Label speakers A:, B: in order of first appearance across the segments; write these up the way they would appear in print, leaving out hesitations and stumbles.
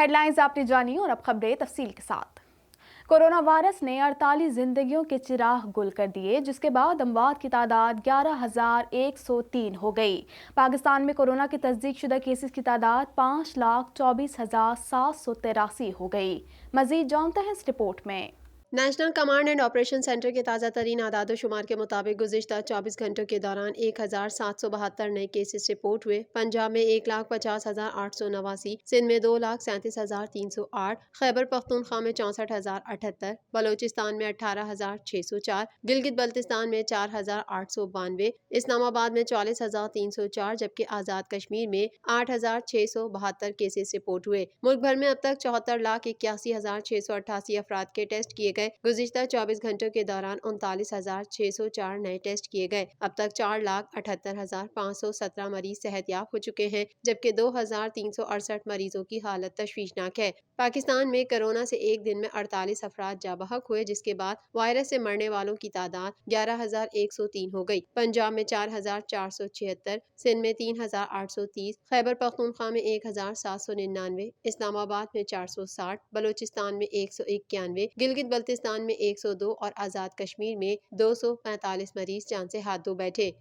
A: Headlines आपने जानी और अब खबरें तफसील के साथ। कोरोना वायरस ने 48 जिंदगियों के चिराग गुल कर दिए, जिसके बाद अमवात की तादाद 11,103 हो गई। पाकिस्तान में कोरोना के तस्दीक शुदा केसेस की तादाद 5,24,783 हो गई। मजीद जानते हैं इस रिपोर्ट में।
B: National command and operation centre के ताज़ा तरीन आदाद शुमार के मुताबिक गुज़िश्ता 24 घंटों के दौरान 1,772 नए केसेस रिपोर्ट हुए। पंजाब में 1,50,889, सिंध में 2,37,308, खैबर पख्तूनख्वा में 64,078, बलोचिस्तान में 18,604, गिलगित बल्तिस्तान में 4,892, इस्लामाबाद में 44,304, जबकि आज़ाद कश्मीर में 8,672 केसेस रिपोर्ट हुए। मुल्क भर में अब तक 74,81,688 अफराद के टेस्ट किए गए। गुज़िश्ता 24 घंटों के दौरान 39,604 नए टेस्ट किए गए। अब तक 4,78,517 मरीज सेहतयाब हो चुके हैं, जबकि 2,368 मरीजों की हालत तशवीशनाक है। पाकिस्तान में कोरोना से एक दिन में 48 अफराद जाबहक हुए, जिसके बाद वायरस से मरने वालों की तादाद 11,103 हो गई। पंजाब में 4,476, सिंध में 3,830, खैबर पख्तूनख्वा में 1,799, इस्लामाबाद में 460, बलोचिस्तान में 191, गिलगित बल्तिस्तान में 102 और आज़ाद कश्मीर में 245 मरीज जान से हाथ धो बैठे।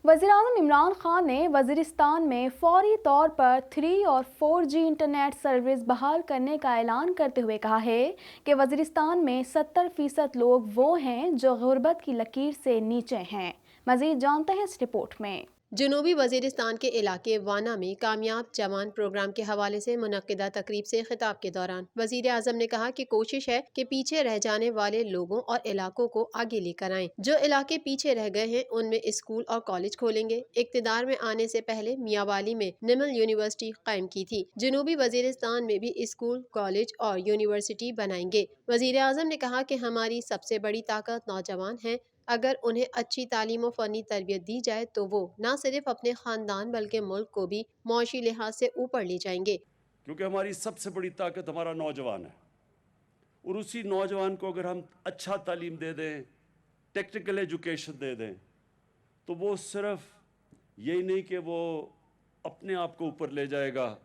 A: वज़ीर-ए-आज़म इमरान खान ने वज़ीरिस्तान में फौरी तौर पर 3 और 4G इंटरनेट सर्विस बहाल करने का ऐलान करते हुए कहा है कि वज़ीरिस्तान में 70% लोग वो हैं जो गुर्बत की लकीर से नीचे हैं। मज़ीद जानते हैं इस रिपोर्ट में।
B: जनूबी वज़ीरिस्तान के इलाके वाना में कामयाब जवान प्रोग्राम के हवाले से मुनक्किदा तकरीब से खिताब के दौरान वज़ीर आज़म ने कहा कि कोशिश है कि पीछे रह जाने वाले लोगों और इलाकों को आगे लेकर आएं। जो इलाके पीछे रह गए हैं उनमें स्कूल और कॉलेज खोलेंगे। इक़्तिदार में आने से पहले मियांवाली में निमल यूनिवर्सिटी कायम की थी। जनूबी वज़ीरिस्तान में भी स्कूल, कॉलेज और यूनिवर्सिटी बनाएंगे। वज़ीर आज़म ने कहा कि हमारी सबसे बड़ी ताकत नौजवान है। अगर उन्हें अच्छी तालीम और फ़नी तरबियत दी जाए तो वो न सिर्फ अपने ख़ानदान बल्कि मुल्क को भी मौशी लिहाज से ऊपर ले जाएंगे।
C: क्योंकि हमारी सबसे बड़ी ताकत हमारा नौजवान है, और उसी नौजवान को अगर हम अच्छा तालीम दे दें, टेक्निकल एजुकेशन दे दें, तो वो सिर्फ यही नहीं कि वो अपने आप को ऊपर ले जाएगा,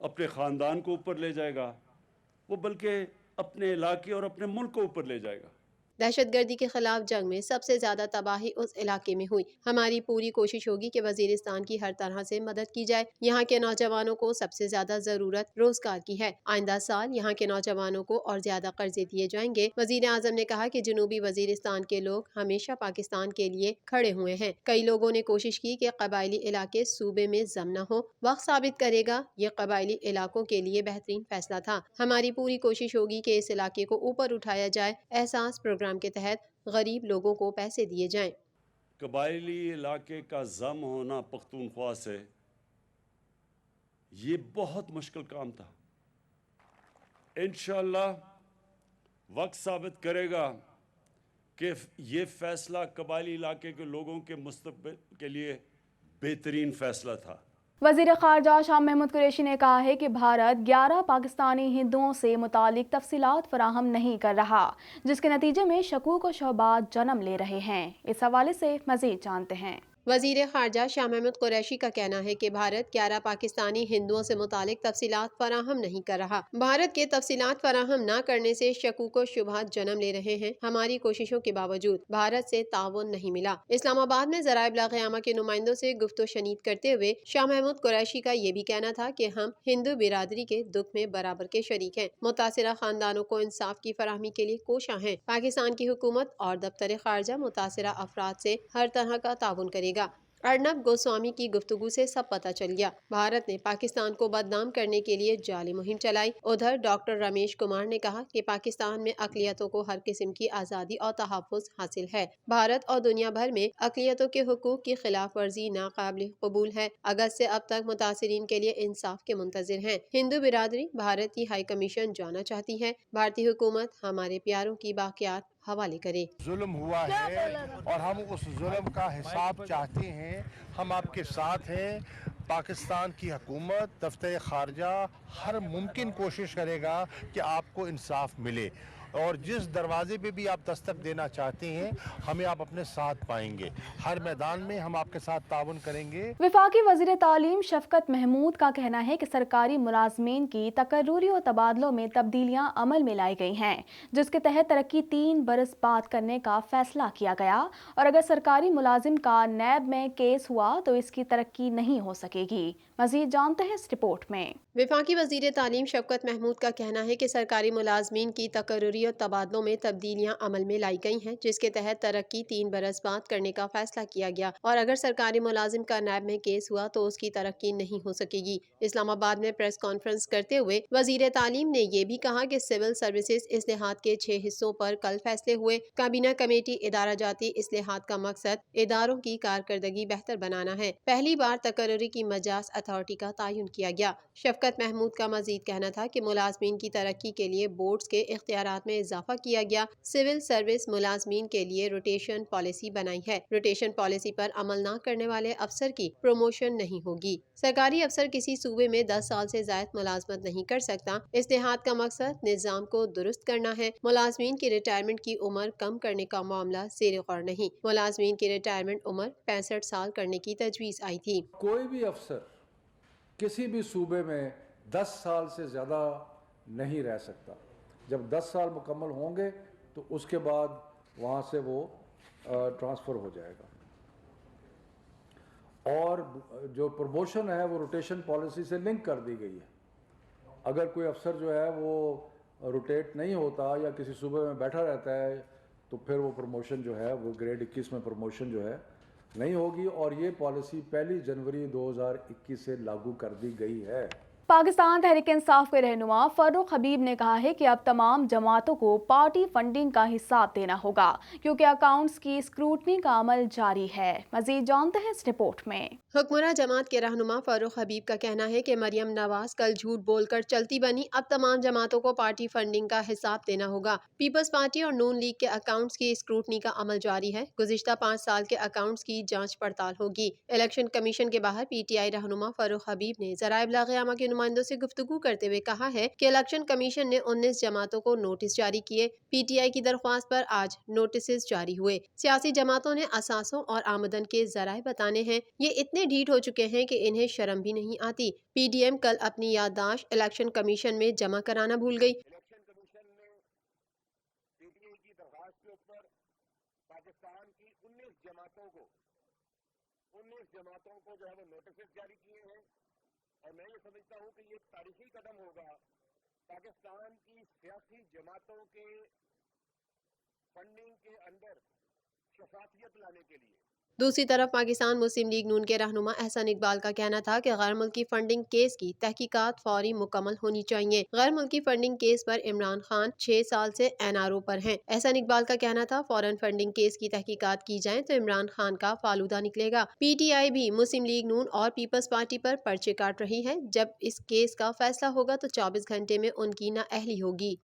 C: अपने ख़ानदान को ऊपर ले जाएगा, वो बल्कि अपने इलाके और अपने मुल्क को ऊपर ले जाएगा।
B: दहशतगर्दी के खिलाफ जंग में सबसे ज्यादा तबाही उस इलाके में हुई। हमारी पूरी कोशिश होगी कि वजीरिस्तान की हर तरह से मदद की जाए। यहाँ के नौजवानों को सबसे ज्यादा जरूरत रोजगार की है। आइंदा साल यहाँ के नौजवानों को और ज्यादा कर्जे दिए जाएंगे। वजीर आजम ने कहा कि जनूबी वजीरिस्तान के लोग हमेशा पाकिस्तान के लिए खड़े हुए हैं। कई लोगों ने कोशिश की कि कबायली इलाके सूबे में जम न हो। वक्त साबित करेगा ये कबायली इलाकों के लिए बेहतरीन फैसला था। हमारी पूरी कोशिश होगी कि इस इलाके को ऊपर उठाया जाए। एहसास प्रोग्राम के तहत गरीब लोगों को पैसे दिए जाएं।
C: कबायली इलाके का जम होना पख्तूनख्वा से ये बहुत मुश्किल काम था। इंशाअल्लाह वक्त साबित करेगा कि ये फैसला कबायली इलाके के लोगों के मुस्तकबिल के लिए बेहतरीन फैसला था।
A: वज़ीर ख़ारजा शाह महमूद कुरैशी ने कहा है कि भारत 11 पाकिस्तानी हिंदुओं से मुतालिक तफसीलात फराहम नहीं कर रहा, जिसके नतीजे में शकूक और शुबहात जन्म ले रहे हैं। इस हवाले से मज़ीद जानते हैं।
B: वज़ीर ख़ारजा शाह महमूद कुरैशी का कहना है कि भारत 11 पाकिस्तानी हिंदुओं से मुतालिक तफसीलात फराहम नहीं कर रहा। भारत के तफसीलात फराहम न करने से शकूक और शुबहात जन्म ले रहे हैं। हमारी कोशिशों के बावजूद भारत से ताउन नहीं मिला। इस्लामाबाद में ज़राए इब्लाग़ के नुमाइंदों से गुफ्तो शनीद करते हुए शाह महमूद कुरैशी का ये भी कहना था कि हम हिंदू बिरादरी के दुख में बराबर के शरीक हैं। मुतासिरा खानदानों को इंसाफ की फराहमी के लिए कोशां हैं। पाकिस्तान की हुकूमत और दफ्तर ख़ारजा मुतासिरा अफराद से हर तरह का ताउन करेगा। अर्नब गोस्वामी की गुफ्तगू से सब पता चल गया। भारत ने पाकिस्तान को बदनाम करने के लिए जाली मुहिम चलाई। उधर डॉक्टर रमेश कुमार ने कहा कि पाकिस्तान में अक़लियतों को हर किस्म की आज़ादी और तहफ़्फ़ुज़ हासिल है। भारत और दुनिया भर में अक़लियतों के हुकूक की खिलाफ वर्जी नाक़ाबिल क़बूल है। अगस्त से अब तक मुतासिरीन के लिए इंसाफ के मुंतज़िर हैं। हिंदू बिरादरी भारत की हाई कमीशन जाना चाहती है। भारतीय हुकूमत हमारे प्यारों की बाक़ियात हवाले करे।
D: जुल्म हुआ है और हम उस जुल्म का हिसाब चाहते हैं। हम आपके साथ हैं। पाकिस्तान की हुकूमत, दफ्तर ख़ारजा हर मुमकिन कोशिश करेगा कि आपको इंसाफ मिले। और जिस दरवाजे पे भी आप दस्तक देना चाहते हैं हमें आप अपने साथ पाएंगे। हर मैदान में हम आपके साथ ताउन करेंगे।
A: वफाकी वज़ीर तालीम शफकत महमूद का कहना है कि सरकारी मुलाजमीन की तकर्रुरी और तबादलों में तब्दीलियां अमल में लाई गई हैं, जिसके तहत तरक्की 3 बरस बाद करने का फैसला किया गया, और अगर सरकारी मुलाजिम का नैब में केस हुआ तो इसकी तरक्की नहीं हो सकेगी। मज़ीद जानते हैं इस रिपोर्ट में।
B: वफाकी वज़ीर तालीम शफकत महमूद का कहना है कि सरकारी मुलाजमीन की तकर्रुरी और तबादलों में तब्दीलियां अमल में लाई गई हैं, जिसके तहत तरक्की 3 बरस बाद करने का फैसला किया गया, और अगर सरकारी मुलाजिम का नैब में केस हुआ तो उसकी तरक्की नहीं हो सकेगी। इस्लामाबाद में प्रेस कॉन्फ्रेंस करते हुए वज़ीर तालीम ने यह भी कहा कि सिविल सर्विसेज इस्लाहात के 6 हिस्सों पर कल फैसले हुए। काबीना कमेटी इदारा जाती इस्लाहात का मकसद इदारों की कारकर्दगी बेहतर बनाना है। पहली बार तकर्रुरी की मजाज अथॉरिटी का तयन किया गया। शफकत महमूद का मजीद कहना था कि मुलाजमीन की तरक्की के लिए बोर्ड्स के इख्तियारात में इजाफा किया गया। सिविल सर्विस मुलाजमीन के लिए रोटेशन पॉलिसी बनाई है। रोटेशन पॉलिसी पर अमल न करने वाले अफसर की प्रमोशन नहीं होगी। सरकारी अफसर किसी सूबे में 10 साल से ज्यादा मुलाजमत नहीं कर सकता। इस्लाहात का मकसद निज़ाम को दुरुस्त करना है। मुलाजमीन की रिटायरमेंट की उम्र कम करने का मामला ज़ेर गौर नहीं। मुलाजमीन की रिटायरमेंट उम्र 65 साल करने की तजवीज़ आई थी।
E: कोई भी अफसर किसी भी सूबे में 10 साल से ज़्यादा नहीं रह सकता। जब 10 साल मुकम्मल होंगे तो उसके बाद वहाँ से वो ट्रांसफ़र हो जाएगा। और जो प्रमोशन है वो रोटेशन पॉलिसी से लिंक कर दी गई है। अगर कोई अफसर जो है वो रोटेट नहीं होता या किसी सूबे में बैठा रहता है तो फिर वो प्रमोशन जो है वो ग्रेड 21 में प्रमोशन जो है नहीं होगी, और ये पॉलिसी 1 जनवरी 2021 से लागू कर दी गई है।
A: पाकिस्तान तहरीक इंसाफ के रहनुमा फर्रुख हबीब ने कहा है कि अब तमाम जमातों को पार्टी फंडिंग का हिसाब देना होगा, क्योंकि अकाउंट्स की स्क्रूटनी का अमल जारी है। मजीद जानते हैं इस रिपोर्ट में।
B: हुक्मरान जमात के रहनुमा फर्रुख हबीब का कहना है कि मरियम नवाज कल झूठ बोलकर चलती बनी। अब तमाम जमातों को पार्टी फंडिंग का हिसाब देना होगा। पीपल्स पार्टी और नून लीग के अकाउंट्स की स्क्रूटनी का अमल जारी है। गुज़िश्ता 5 साल के अकाउंट्स की जांच पड़ताल होगी। इलेक्शन कमीशन के बाहर PTI रहनुमा फर्रुख हबीब ने ज़राए इब्लाग़ के नुमाइंदों से गुफ्तगू करते हुए कहा है कि इलेक्शन कमीशन ने 19 जमातों को नोटिस जारी किए। PTI की दरख्वास्त पर आज नोटिस जारी हुए। सियासी जमातों ने असासों और आमदन के जराए बताने हैं। ये इतने ढीठ हो चुके हैं कि इन्हें शर्म भी नहीं आती। PDM कल अपनी याददाश्त इलेक्शन कमीशन में जमा कराना भूल गई।
D: इलेक्शन कमीशन ने PTI की दरख्वास्त के ऊपर पाकिस्तान की 19 जमातों को जो है वो नोटिस जारी किए हैं, और मैं ये समझता हूँ कि ये तारीखी कदम होगा पाकिस्तान की सियासी जमातों के फंडिंग के अंदर शफाफियत लाने के लिए।
B: दूसरी तरफ पाकिस्तान मुस्लिम लीग नून के रहनुमा एहसन इकबाल का कहना था कि गैर मुल्की फंडिंग केस की तहकीकात फौरी मुकम्मल होनी चाहिए। गैर मुल्की फंडिंग केस पर इमरान खान 6 साल से NRO पर हैं। एहसन इकबाल का कहना था फौरन फंडिंग केस की तहकीकात की जाए तो इमरान खान का फालूदा निकलेगा। PTI भी मुस्लिम लीग नून और पीपल्स पार्टी पर पर्चे काट रही है। जब इस केस का फैसला होगा तो 24 घंटे में उनकी नाअहली होगी।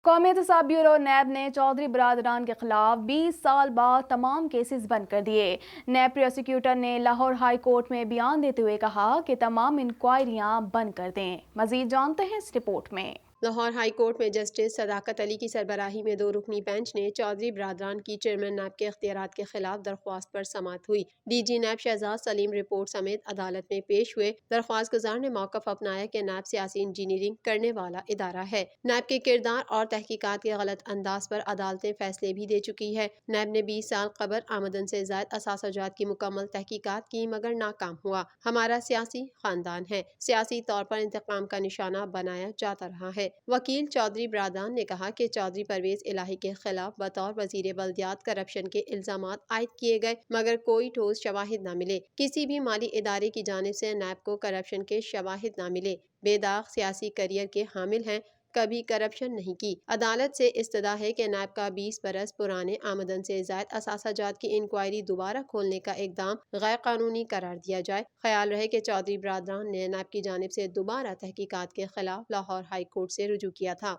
A: कौमी एहतसाब ब्यूरो नैब ने चौधरी बरादरान के खिलाफ 20 साल बाद तमाम केसेस बंद कर दिए। नैब प्रोसिक्यूटर ने लाहौर हाई कोर्ट में बयान देते हुए कहा कि तमाम इंक्वायरियां बंद कर दें। मजीद जानते हैं इस रिपोर्ट में।
B: लाहौर हाई कोर्ट में जस्टिस सदाकत अली की सरबराही में 2 रुकनी बेंच ने चौधरी बरादरान की चेयरमैन नैब के इख्तियारात के खिलाफ दरख्वास्त पर समाअत हुई। DG नैब शहजाद सलीम रिपोर्ट समेत अदालत में पेश हुए। दरख्वास्त गुजार ने मौक़िफ़ अपनाया कि नैब सियासी इंजीनियरिंग करने वाला इदारा है। नैब के किरदार और तहकीकात के गलत अंदाज पर अदालतें फैसले भी दे चुकी है। नैब ने 20 साल कबल आमदन से ज़ायद असासाजात की मुकम्मल तहकीकात की मगर नाकाम हुआ। हमारा सियासी खानदान है, सियासी तौर पर इंतकाम का निशाना बनाया जाता रहा है। वकील चौधरी बरादरान ने कहा कि चौधरी परवेज इलाही के खिलाफ बतौर वजीर बल्दियात करप्शन के इल्जामात आयद किए गए, मगर कोई ठोस शवाहिद न मिले। किसी भी माली इदारे की जानिब से नैब को करप्शन के शवाहिद न मिले। बेदाग सियासी करियर के हामिल हैं, कभी करप्शन नहीं की। अदालत से इस्तदा है कि नैब का 20 बरस पुराने आमदन से ज़ायद असासाजात की इंक्वायरी दोबारा खोलने का इकदाम गैर कानूनी करार दिया जाए। ख्याल रहे कि चौधरी बरादरान ने नैब की जानिब से दोबारा तहकीकात के खिलाफ लाहौर हाई कोर्ट से रुजू किया था।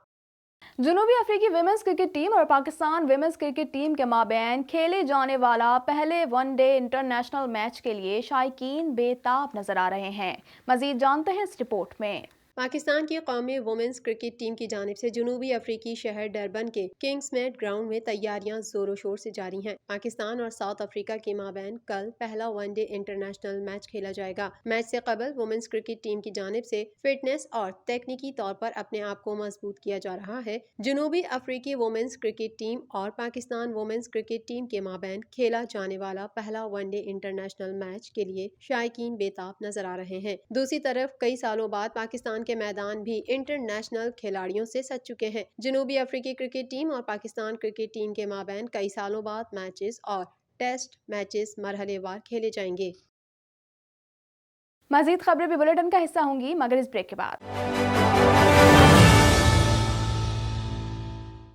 A: जनूबी अफ्रीकी विमेंस क्रिकेट टीम और पाकिस्तान विमेंस क्रिकेट टीम के माबैन खेले जाने वाला पहले वनडे इंटरनेशनल मैच के लिए शायकीन बेताब नजर आ रहे हैं। मजीद जानते हैं इस रिपोर्ट में।
B: पाकिस्तान की कौमी वुमेन्स क्रिकेट टीम की जानिब से जनूबी अफ्रीकी शहर डरबन के किंग्समेड ग्राउंड में तैयारियां जोरों शोर से जारी हैं। पाकिस्तान और साउथ अफ्रीका के माबैन कल पहला वनडे इंटरनेशनल मैच खेला जाएगा। मैच से कबल वुमेन्स क्रिकेट टीम की जानिब से फिटनेस और तकनीकी तौर पर अपने आप को मजबूत किया जा रहा है। जनूबी अफ्रीकी वुमेन्स क्रिकेट टीम और पाकिस्तान वुमेन्स क्रिकेट टीम के माबैन खेला जाने वाला पहला वनडे इंटरनेशनल मैच के लिए शायकीन बेताब नजर आ रहे हैं। दूसरी तरफ कई सालों बाद पाकिस्तान के मैदान भी इंटरनेशनल खिलाड़ियों से सज चुके हैं। जनूबी अफ्रीकी क्रिकेट टीम और पाकिस्तान क्रिकेट टीम के माबैन कई सालों बाद मैचेस और टेस्ट मैचेस मरहलेवार खेले जाएंगे।
A: मजीद खबरें भी बुलेटिन का हिस्सा होंगी मगर इस ब्रेक के बाद।